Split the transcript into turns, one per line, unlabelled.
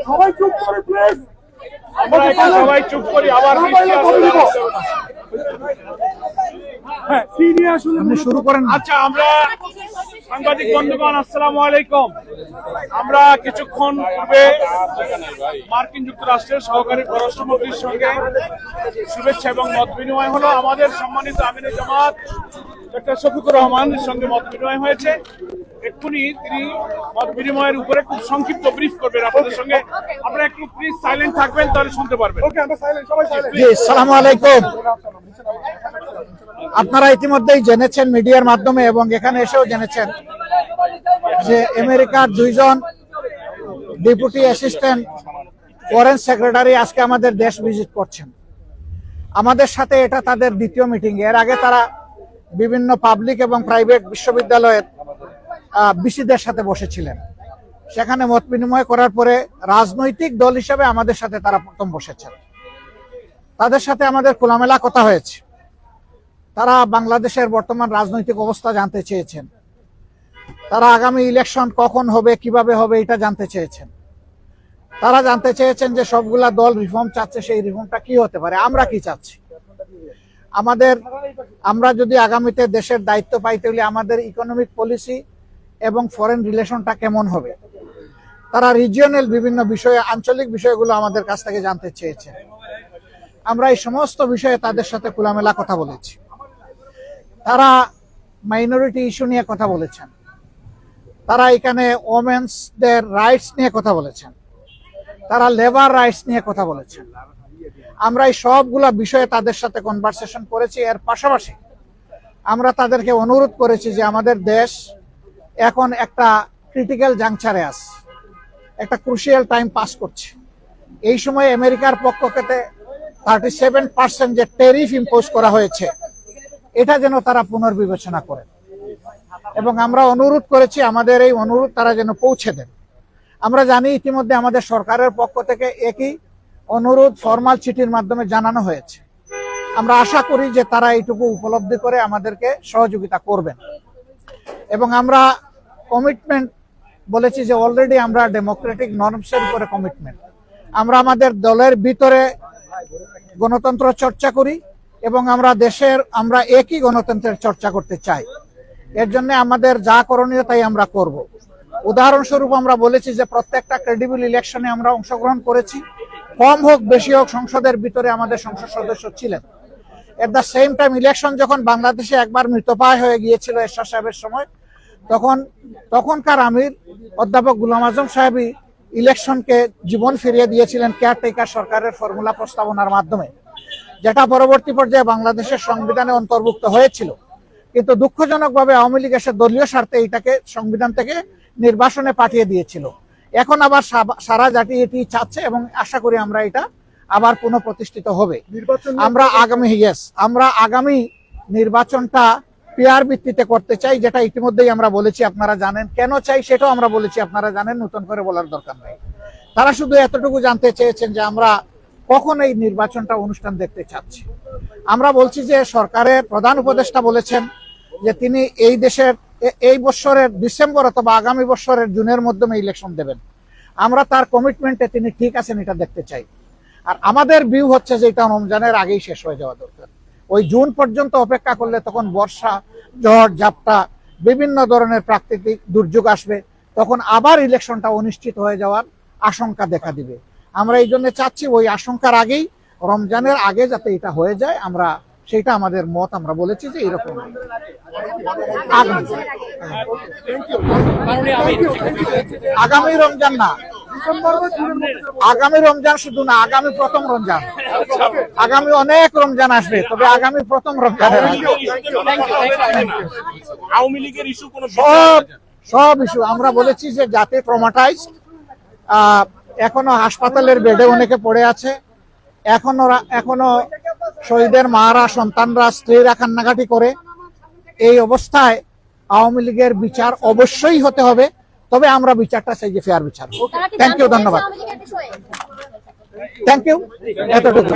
সবাই চুপ করে প্লিজ।
সবাই চুপ করি। আবার
শুরু করেন।
আচ্ছা, আমরা সাংবাদিক বন্ধুগণ, আসসালামু আলাইকুম। আমরা কিছুক্ষণ পূর্বে মার্কিন যুক্তরাষ্ট্রের সহকারী পররাষ্ট্রমন্ত্রীর সঙ্গে শুভেচ্ছা এবং মত বিনিময় হলো। আমাদের সম্মানিত আমিনুল জামাত ডক্টর শফিকুর রহমানের সঙ্গে মত বিনিময় হয়েছে। এক্ষুনি তিনি মত বিনিময়ের উপরে খুব সংক্ষিপ্ত ব্রিফ করবেন আপনাদের সঙ্গে। আপনারা একটু প্লিজ সাইলেন্ট থাকবেন, তাহলে শুনতে পারবেন।
জি, আসসালামু আলাইকুম। আপনারা ইতিমধ্যেই জেনেছেন মিডিয়ার মাধ্যমে এবং এখানে এসেও জেনেছেন যে আমেরিকার দুইজন ডেপুটি অ্যাসিস্ট্যান্ট ফরেন সেক্রেটারি আজকে আমাদের দেশ ভিজিট করছেন। আমাদের সাথে এটা তাদের দ্বিতীয় মিটিং। এর আগে তারা বিভিন্ন পাবলিক এবং প্রাইভেট বিশ্ববিদ্যালয়ের বিসিদের সাথে বসেছিলেন। সেখানে মত বিনিময় করার পরে রাজনৈতিক দল হিসেবে আমাদের সাথে তারা প্রথম বসেছেন। তাদের সাথে আমাদের খোলামেলা কথা হয়েছে। তারা বাংলাদেশের বর্তমান রাজনৈতিক অবস্থা জানতে চেয়েছেন। তারা আগামী ইলেকশন কখন হবে, কিভাবে হবে, এটা জানতে চেয়েছেন। তারা জানতে চেয়েছেন যে সবগুলা দল রিফর্ম চাচ্ছে, সেই রিফর্মটা কি হতে পারে, আমরা কি চাচ্ছি, আমরা যদি আগামীতে দেশের দায়িত্ব পাইতে হলে আমাদের ইকোনমিক পলিসি এবং ফরেন রিলেশনটা কেমন হবে। তারা রিজিয়নাল বিভিন্ন বিষয়ে, আঞ্চলিক বিষয়গুলো আমাদের কাছ থেকে জানতে চেয়েছেন। আমরা এই সমস্ত বিষয়ে তাদের সাথে খোলামেলা কথা বলেছি। তারা মাইনরিটি ইস্যু নিয়ে কথা বলেছেন। তারা এখানে ওমেন্সদের রাইটস নিয়ে কথা বলেছেন। তারা লেবার রাইটস নিয়ে কথা বলেছেন। আমরা এই সবগুলা বিষয়ে তাদের সাথে কনভারসেশন করেছি। এর পাশাপাশি আমরা তাদেরকে অনুরোধ করেছি যে আমাদের দেশ এখন একটা ক্রিটিক্যাল জাংচারে আছে, একটা ক্রুশিয়াল টাইম পাস করছে। এই সময় আমেরিকার পক্ষ থেকে 37% যে ট্যারিফ ইম্পোজ করা হয়েছে, এটা যেন তারা পুনর্বিবেচনা করেন এবং আমরা অনুরোধ করেছি আমাদের এই অনুরোধ তারা যেন পৌঁছে দেন। আমরা জানি ইতিমধ্যে আমাদের সরকারের পক্ষ থেকে একই অনুরোধ ফরমাল চিঠির মাধ্যমে জানানো হয়েছে। আমরা আশা করি যে তারা এইটুকু উপলব্ধি করে আমাদেরকে সহযোগিতা করবেন এবং আমরা কমিটমেন্ট বলেছি যে অলরেডি আমরা ডেমোক্রেটিক নর্মসের উপরে কমিটমেন্ট। আমরা আমাদের দলের ভিতরে গণতন্ত্র চর্চা করি এবং আমরা একই গণতন্ত্রের চর্চা করতে চাই। এর জন্য আমাদের যা করণীয় তাই আমরা করব। উদাহরণস্বরূপ আমরা বলেছি যে প্রত্যেকটা ক্রেডিবল ইলেকশনে আমরা অংশগ্রহণ করেছি, কম হোক বেশি হোক সংসদের ভিতরে আমাদের সংসদ সদস্য ছিলেন। At the same time election যখন বাংলাদেশে একবার মৃতপ্রায় হয়ে গিয়েছিল এরশাদ সাহেবের সময়, তখনকার আমির অধ্যাপক গুলাম আজম সাহেবই ইলেকশনকে জীবন ফিরিয়ে দিয়েছিলেন কেয়ারটেকার সরকারের ফর্মুলা প্রস্তাবনার মাধ্যমে, যেটা পরবর্তী পর্যায়ে বাংলাদেশের সংবিধানে অন্তর্ভুক্ত হয়েছিল। কিন্তু দুঃখজনকভাবে আওয়ামী লীগ এসে দলীয় স্বার্থে এটাকে সংবিধান থেকে নির্বাসনে পাঠিয়ে দিয়েছিল। এখন আবার সারা জাতি এটি চাচ্ছে এবং আশা করি আমরা এটা আবার পুনঃপ্রতিষ্ঠিত হবে। আমরা আগামী নির্বাচনটা পিয়ার ভিত্তিতে করতে চাই, যেটা ইতিমধ্যেই আমরা বলেছি, আপনারা জানেন। কেন চাই সেটাও আমরা বলেছি, আপনারা জানেন, নতুন করে বলার দরকার নেই। তারা শুধু এতটুকু জানতে চেয়েছেন যে আমরা কখন এই নির্বাচনটা অনুষ্ঠান দেখতে চাচ্ছি। আমরা বলছি যে সরকারের প্রধান উপদেষ্টা বলেছেন যে তিনি এই বছরের ডিসেম্বর অথবা আগামী বছরের জুনের মধ্যে ইলেকশন দেবেন। আমরা তার কমিটমেন্টে তিনি ঠিক আছেন এটা দেখতে চাই। আর আমাদের ভিউ হচ্ছে যে এটা রমজানের আগেই শেষ হয়ে যাওয়া দরকার। ওই জুন পর্যন্ত অপেক্ষা করলে তখন বর্ষা, ঝড় ঝাপটা, বিভিন্ন ধরনের প্রাকৃতিক দুর্যোগ আসবে, তখন আবার ইলেকশনটা অনিশ্চিত হয়ে যাওয়ার আশঙ্কা দেখা দিবে। আমরা এই জন্য চাচ্ছি ওই আশঙ্কার আগেই, রমজানের আগে যাতে এটা হয়ে যায়, আমরা সেটা আমাদের মত। আমরা বলেছি যে এরকম আগামী রমজান না, আগামী রমজান শুধু না, আগামী প্রথম রমজান। আগামী অনেক রমজান আসবে, তবে আগামী প্রথম রমজানের
আওয়ামী লীগের ইস্যু কোন
সব ইস্যু আমরা বলেছি যে যাতে ট্রমাটাইজড, এখনো হাসপাতালের বেডে অনেকে পড়ে আছে, এখনো শহীদের মারা, সন্তানরা, স্ত্রীরা কান্নাকাটি করে। এই অবস্থায় আওয়ামী লীগের বিচার অবশ্যই হতে হবে, তবে আমরা বিচারটা চাই যে ফেয়ার বিচার। থ্যাংক ইউ, ধন্যবাদ, থ্যাংক ইউ, এতটুকু।